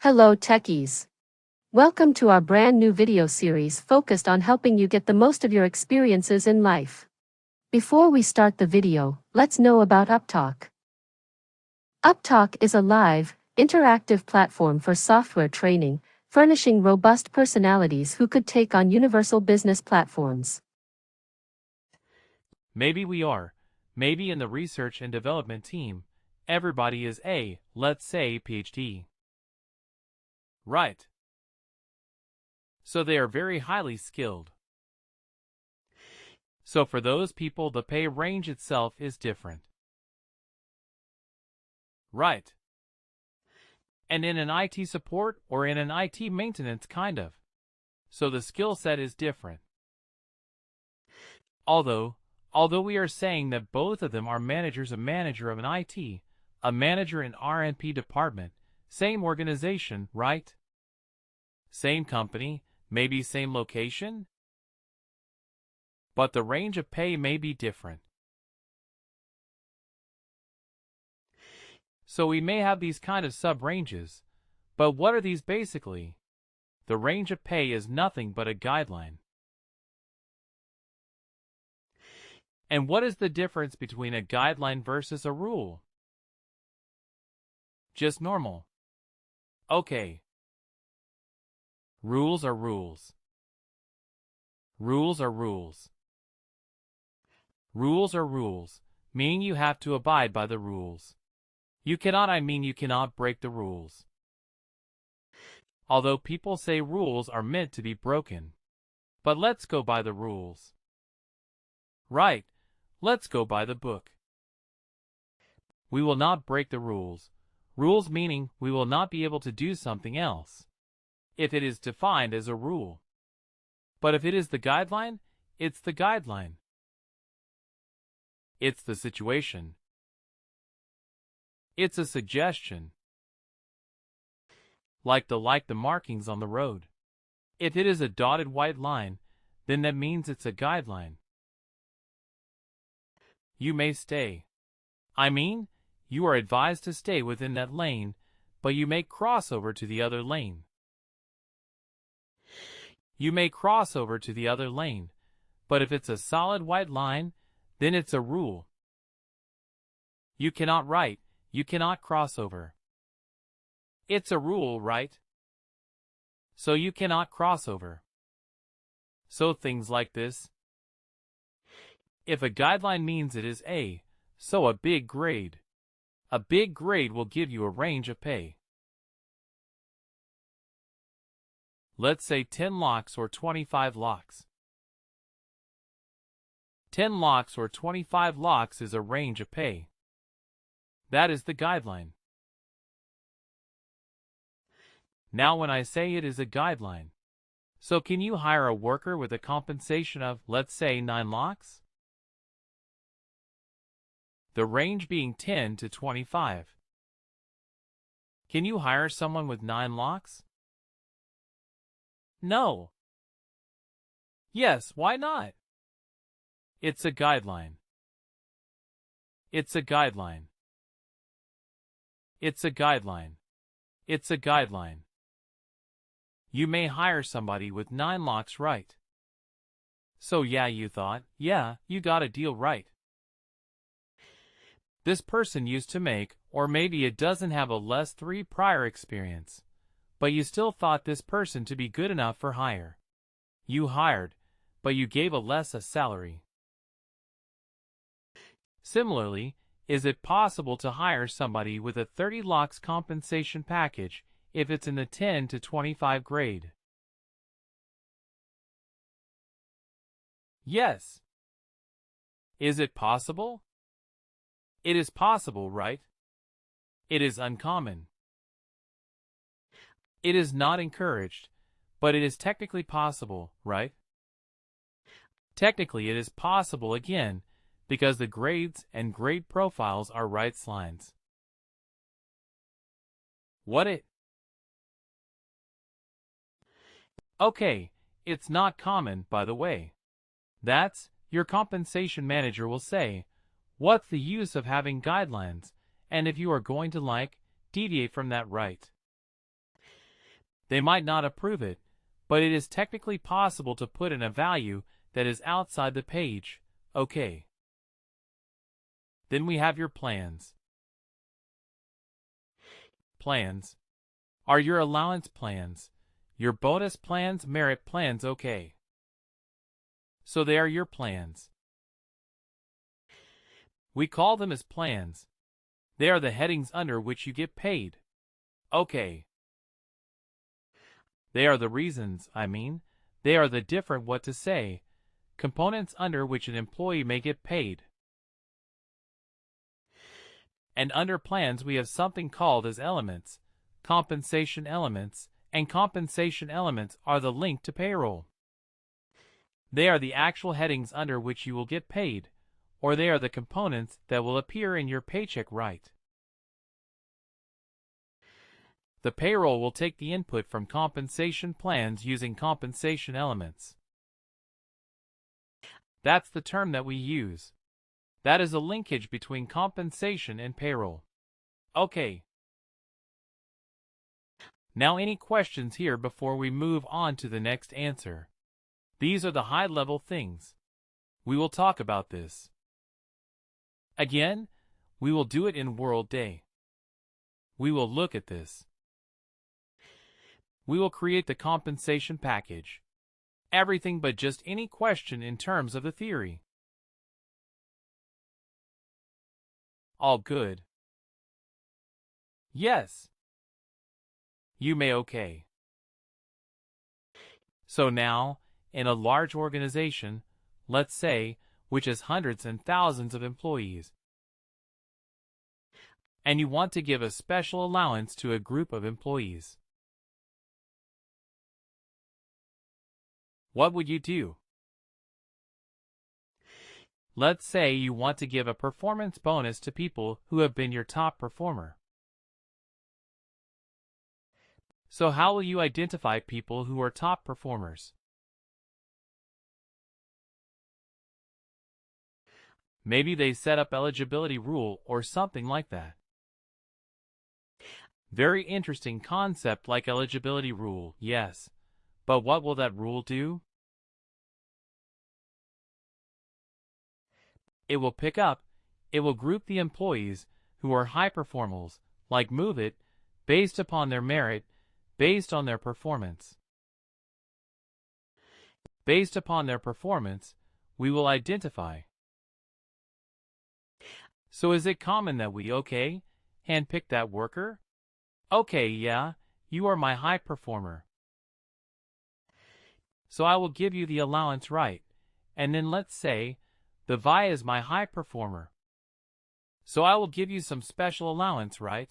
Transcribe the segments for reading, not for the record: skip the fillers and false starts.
Hello techies. Welcome to our brand new video series focused on helping you get the most of your experiences in life. Before we start the video, let's know about Upptalk. Upptalk is a live, interactive platform for software training, furnishing robust personalities who could take on universal business platforms. Maybe we are. Maybe in the research and development team, everybody is a, let's say, PhD. Right. So they are very highly skilled. So for those people, the pay range itself is different. Right. And in an IT support or in an IT maintenance kind of. So the skill set is different. Although we are saying that both of them are managers, a manager of an IT, a manager in R&P department, same organization, right? Same company, maybe same location? But the range of pay may be different. So we may have these kind of sub-ranges, but what are these basically? The range of pay is nothing but a guideline. And what is the difference between a guideline versus a rule? Just normal. Okay. Rules are rules. Rules are rules. Rules are rules, meaning you have to abide by the rules. You cannot break the rules. Although people say rules are meant to be broken. But let's go by the rules. Right, let's go by the book. We will not break the rules. Rules meaning we will not be able to do something else if it is defined as a rule. But if it is the guideline, it's the guideline. It's the situation. It's a suggestion. Like the markings on the road. If it is a dotted white line, then that means it's a guideline. You may stay. You are advised to stay within that lane, but you may cross over to the other lane. You may cross over to the other lane, but if it's a solid white line, then it's a rule. You cannot write, you cannot cross over. It's a rule, right? So you cannot cross over. So things like this. If a guideline means it is a, so a big grade. A big grade will give you a range of pay. Let's say 10 lakhs or 25 lakhs. 10 lakhs or 25 lakhs is a range of pay. That is the guideline. Now when I say it is a guideline, so can you hire a worker with a compensation of, let's say, 9 lakhs? The range being 10 to 25. Can you hire someone with 9 lakhs? No. Yes, why not? It's a guideline. It's a guideline. It's a guideline. It's a guideline. You may hire somebody with 9 lakhs, right? So yeah, you thought, yeah, you got a deal right. This person used to make, or maybe it doesn't have a less 3 prior experience. But you still thought this person to be good enough for hire. You hired, but you gave a salary. Similarly, is it possible to hire somebody with a 30 lakhs compensation package if it's in the 10 to 25 grade? Yes. Is it possible? It is possible, right? It is uncommon. It is not encouraged, but it is technically possible, right? Technically it is possible again, because the grades and grade profiles are right lines. Okay, it's not common, by the way. That's, your compensation manager will say, what's the use of having guidelines, and if you are going to deviate from that, right? They might not approve it, but it is technically possible to put in a value that is outside the page. Okay. Then we have your plans. Plans are your allowance plans, your bonus plans, merit plans. Okay. So they are your plans. We call them as plans. They are the headings under which you get paid. Okay. They are the reasons, they are the different what to say, components under which an employee may get paid. And under plans we have something called as elements, compensation elements, and compensation elements are the link to payroll. They are the actual headings under which you will get paid, or they are the components that will appear in your paycheck, right? The payroll will take the input from compensation plans using compensation elements. That's the term that we use. That is a linkage between compensation and payroll. Okay. Now any questions here before we move on to the next answer? These are the high-level things. We will talk about this. Again, we will do it in Workday. We will look at this. We will create the compensation package. Everything but just any question in terms of the theory. All good? Yes. You may okay. So now, in a large organization, let's say, which has hundreds and thousands of employees, and you want to give a special allowance to a group of employees, what would you do? Let's say you want to give a performance bonus to people who have been your top performer. So how will you identify people who are top performers? Maybe they set up eligibility rule or something like that. Very interesting concept, like eligibility rule, yes. But what will that rule do? It will pick up, it will group the employees who are high performers, like move it, based upon their merit, based on their performance. Based upon their performance, we will identify. So is it common that we, handpick that worker? Okay, yeah, you are my high performer. So I will give you the allowance, right? And then let's say, the Vi is my high performer. So I will give you some special allowance, right?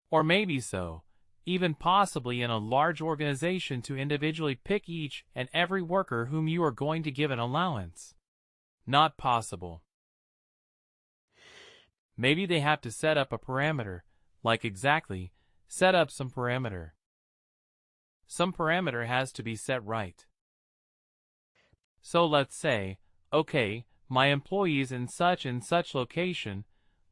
Or maybe so, even possibly in a large organization, to individually pick each and every worker whom you are going to give an allowance. Not possible. Maybe they have to set up a parameter, like exactly, set up some parameter. Some parameter has to be set right. So let's say, okay, my employees in such and such location,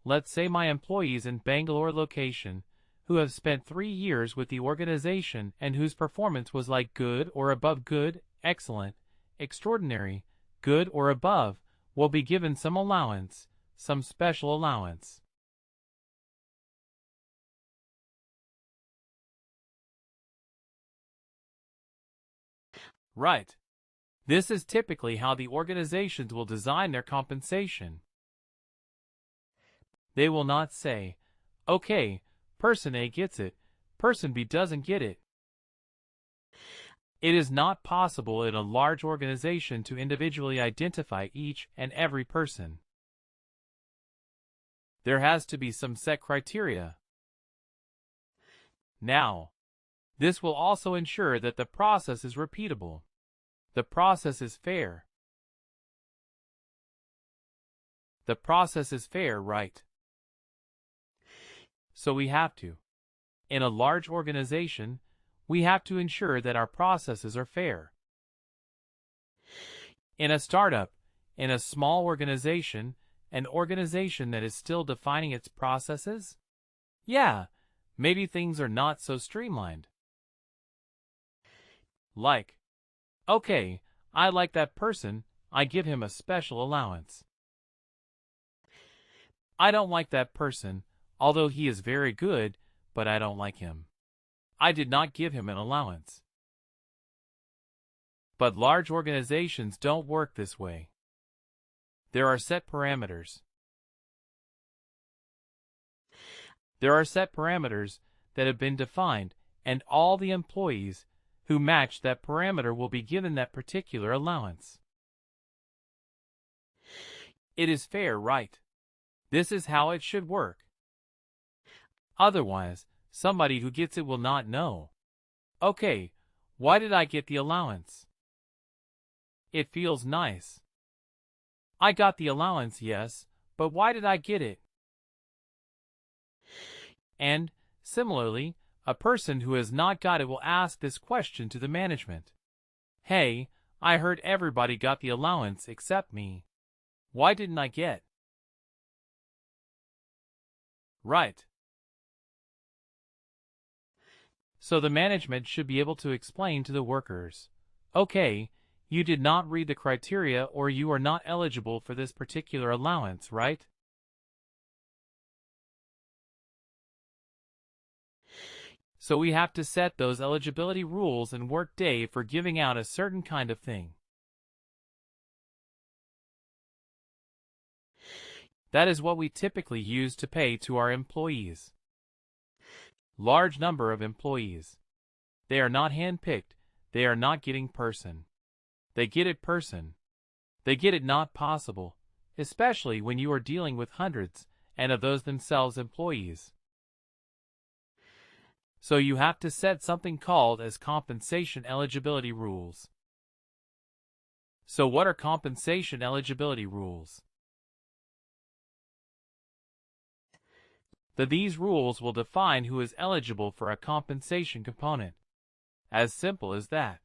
let's say my employees in Bangalore location, who have spent 3 years with the organization and whose performance was like good or above good, excellent, extraordinary, good or above, will be given some allowance, some special allowance. Right. This is typically how the organizations will design their compensation. They will not say, okay, person A gets it, person B doesn't get it. It is not possible in a large organization to individually identify each and every person. There has to be some set criteria. Now, this will also ensure that the process is repeatable. The process is fair. The process is fair, right? So we have to. In a large organization, we have to ensure that our processes are fair. In a startup, in a small organization, an organization that is still defining its processes? Yeah, Maybe things are not so streamlined. Like, okay, I like that person, I give him a special allowance. I don't like that person, although he is very good, but I don't like him. I did not give him an allowance. But large organizations don't work this way. There are set parameters. There are set parameters that have been defined, and all the employees who match that parameter will be given that particular allowance. It is fair, right? This is how it should work. Otherwise, somebody who gets it will not know. Okay, why did I get the allowance? It feels nice. I got the allowance, yes, but why did I get it? And, similarly, a person who has not got it will ask this question to the management. Hey, I heard everybody got the allowance except me. Why didn't I get? Right. So the management should be able to explain to the workers, okay, you did not read the criteria or you are not eligible for this particular allowance, right? So we have to set those eligibility rules in Workday for giving out a certain kind of thing. That is what we typically use to pay to our employees. Large number of employees. They are not hand-picked, they are not getting person. They get it person. They get it not possible, especially when you are dealing with hundreds, and of those themselves employees. So you have to set something called as compensation eligibility rules. So what are compensation eligibility rules? These rules will define who is eligible for a compensation component. As simple as that.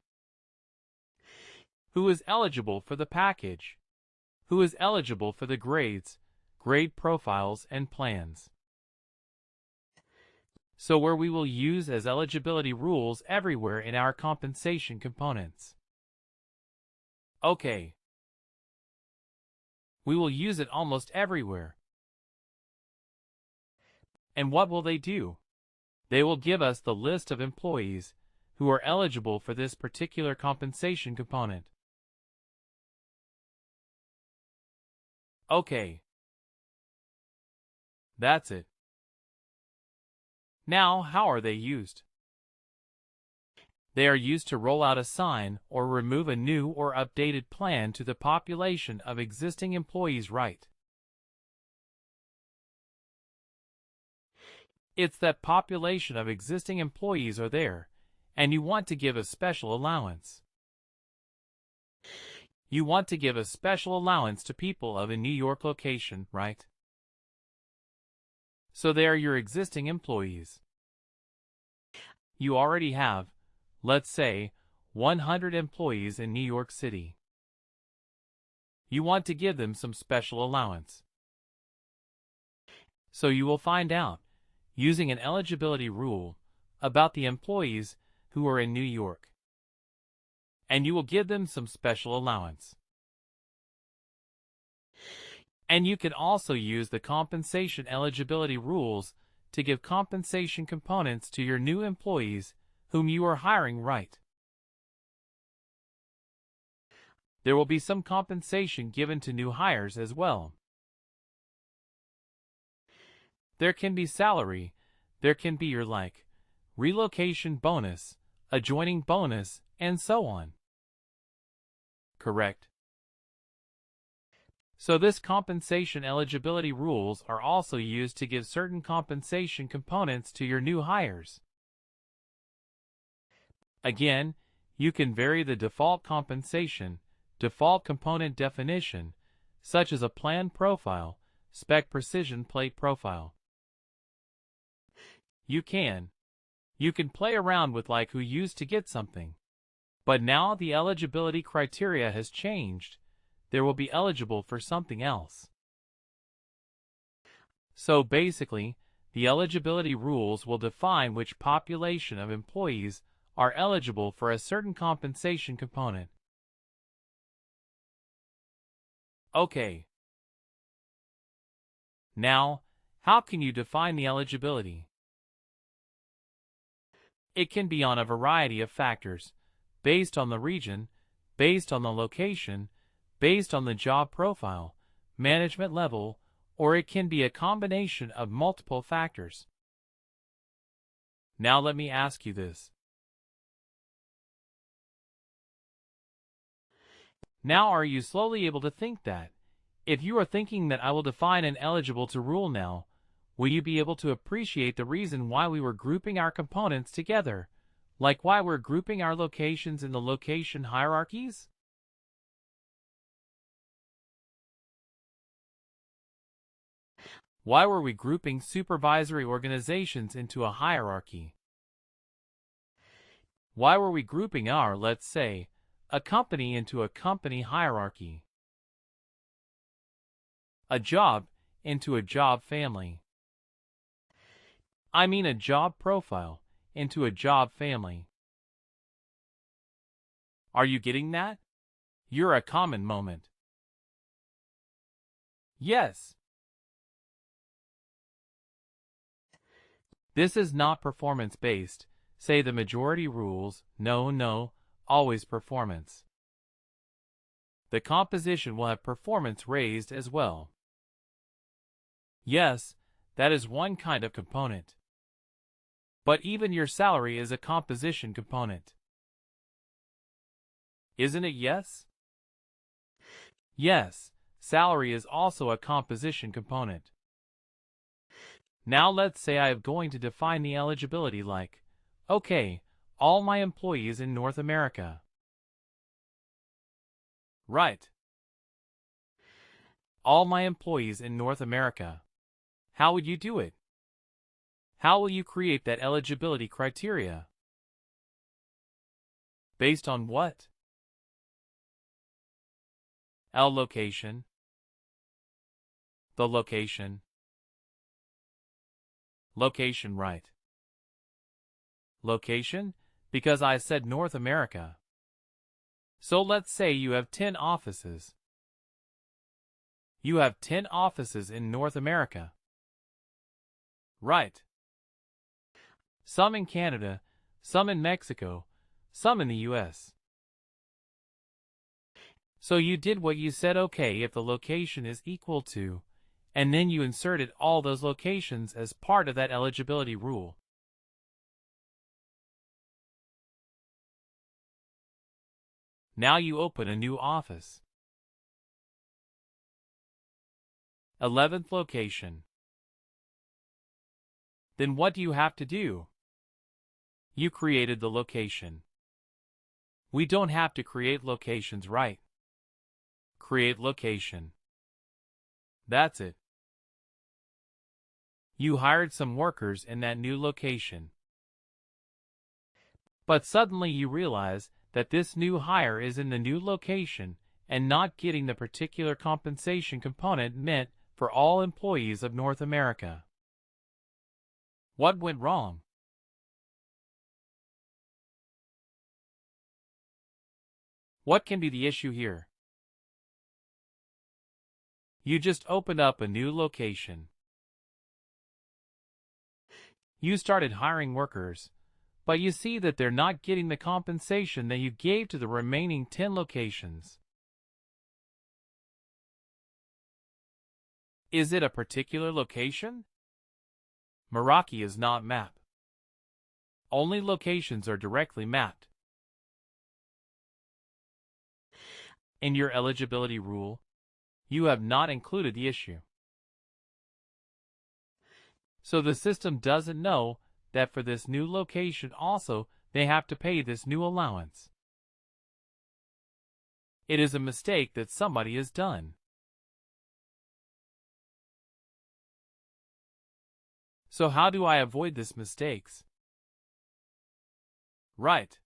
Who is eligible for the package? Who is eligible for the grades, grade profiles, and plans? So where we will use as eligibility rules everywhere in our compensation components. Okay. We will use it almost everywhere. And what will they do? They will give us the list of employees who are eligible for this particular compensation component. Okay. That's it. Now, how are they used? They are used to roll out a sign or remove a new or updated plan to the population of existing employees, right? It's that population of existing employees are there, and you want to give a special allowance. You want to give a special allowance to people of a New York location, right? So they are your existing employees. You already have, let's say, 100 employees in New York City. You want to give them some special allowance. So you will find out, using an eligibility rule, about the employees who are in New York. And you will give them some special allowance. And you can also use the compensation eligibility rules to give compensation components to your new employees whom you are hiring, right? There will be some compensation given to new hires as well. There can be salary, there can be your relocation bonus, a joining bonus, and so on. Correct. So this compensation eligibility rules are also used to give certain compensation components to your new hires. Again, you can vary the default compensation, default component definition, such as a plan profile, spec precision plate profile. You can play around with who used to get something. But now the eligibility criteria has changed. There will be eligible for something else. So basically, The eligibility rules will define which population of employees are eligible for a certain compensation component. Okay. Now, how can you define the eligibility? It can be on a variety of factors, based on the region, based on the location, based on the job profile, management level, or it can be a combination of multiple factors. Now let me ask you this. Now are you slowly able to think that? If you are thinking that I will define an eligible to rule now, will you be able to appreciate the reason why we were grouping our components together, like why we're grouping our locations in the location hierarchies? Why were we grouping supervisory organizations into a hierarchy? Why were we grouping our, let's say, a company into a company hierarchy? A job into a job family. I mean a job profile into a job family. Are you getting that? You're a common moment. Yes. This is not performance-based. Say the majority rules, no, always performance. The composition will have performance raised as well. Yes, that is one kind of component. But even your salary is a composition component. Isn't it yes? Yes, salary is also a composition component. Now let's say I am going to define the eligibility like, okay, all my employees in North America. Right. All my employees in North America. How would you do it? How will you create that eligibility criteria? Based on what? Location. The location. Location, right. Location? Because I said North America. So let's say you have 10 offices. You have 10 offices in North America. Right. Some in Canada, some in Mexico, some in the US. So you did what you said, okay, if the location is equal to, and then you inserted all those locations as part of that eligibility rule. Now you open a new office. 11th location. Then what do you have to do? You created the location. We don't have to create locations, right? Create location. That's it. You hired some workers in that new location. But suddenly you realize that this new hire is in the new location and not getting the particular compensation component meant for all employees of North America. What went wrong? What can be the issue here? You just opened up a new location. You started hiring workers, but you see that they're not getting the compensation that you gave to the remaining 10 locations. Is it a particular location? Meraki is not map. Only locations are directly mapped. In your eligibility rule, you have not included the issue. So the system doesn't know that for this new location also they have to pay this new allowance. It is a mistake that somebody has done. So how do I avoid these mistakes? Right.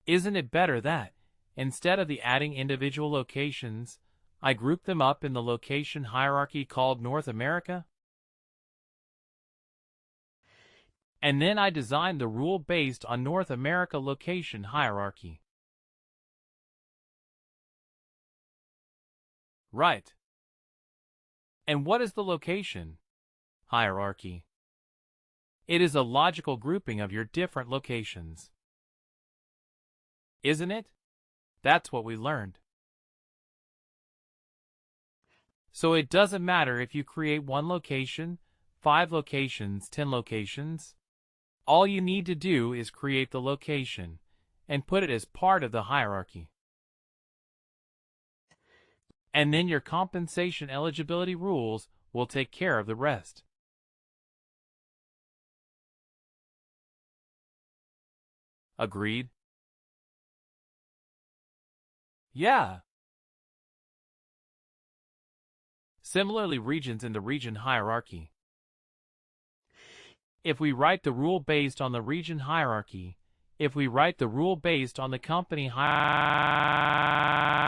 Isn't it better that, instead of the adding individual locations, I group them up in the location hierarchy called North America? And then I designed the rule based on North America location hierarchy. Right. And what is the location hierarchy? It is a logical grouping of your different locations. Isn't it? That's what we learned. So it doesn't matter if you create 1 location, 5 locations, 10 locations. All you need to do is create the location and put it as part of the hierarchy. And then your compensation eligibility rules will take care of the rest. Agreed? Yeah. Similarly, regions in the region hierarchy. If we write the rule based on the region hierarchy, if we write the rule based on the company hierarchy,